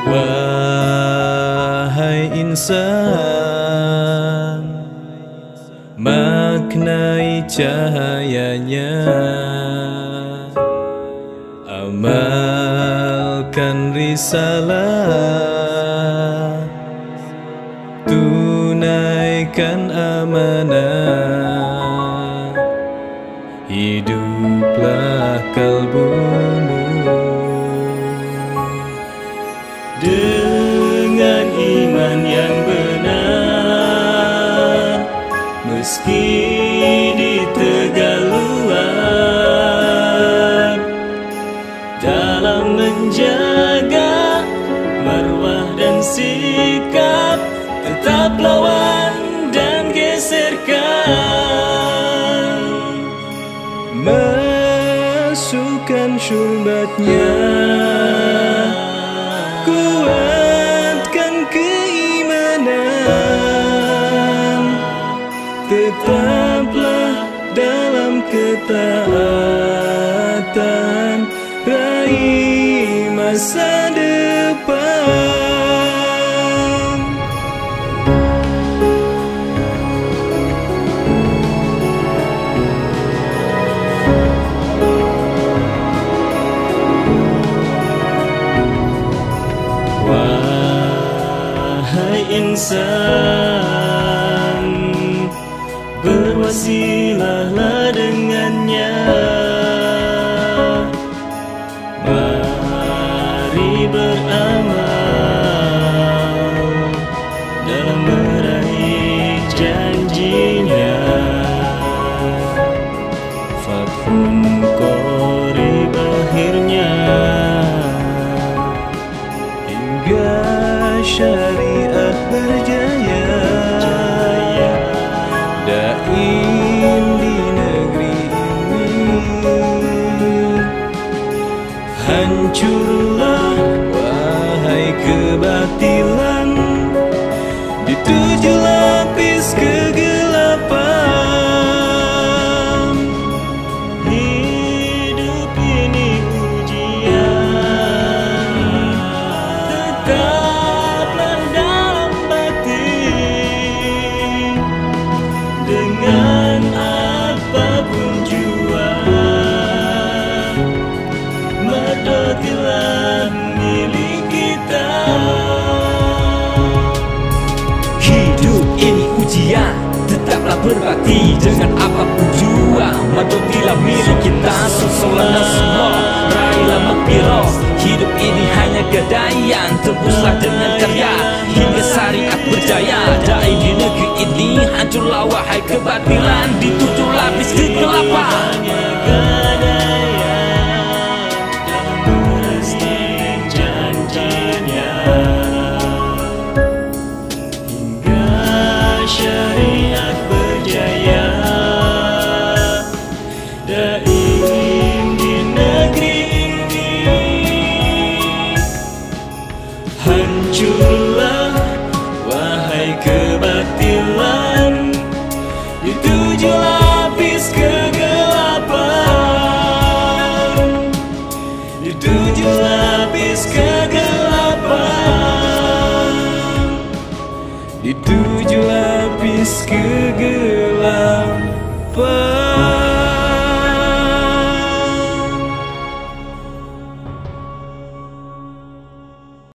Wahai insan, maknai cahayanya, amalkan risalah, tunaikan amanah, hiduplah kalbumu dengan iman yang benar, meski di tegal luar. Dalam menjaga marwah dan sikap, tetap lawan dan geserkan, masukkan syurbatnya, kuatkan keimanan, tetaplah dalam ketaatan, raih masa depan. Wahai insan, berwasilahlah dengannya. Mari beramal dalam meraih janjinya. Fathun qorib akhirnya, hingga syariat berjaya, daim di negeri ini. Hancurlah wahai kebatilan, di 7 lapis kegelapan. Hidup ini ujian, tetaplah dalam batin, dengan apapun jua, madotilah milik kita. Hidup ini ujian, tetaplah berbakti, dengan apapun jua, madotilah milik kita. Sosolan semua, raihlah makbirah. Hidup ini hanya gadaian, tebuslah dengan karya, hingga syariat berjaya. Dai di negeri ini, hancurlah wahai kebatilan, di 7 lapis kegelapan. Syariat berjaya, daim di negeri ini. Hancurlah wahai kebatilan, di 7 lapis kegelapan, di 7 lapis kegelapan, di 7 lapis kegelapan.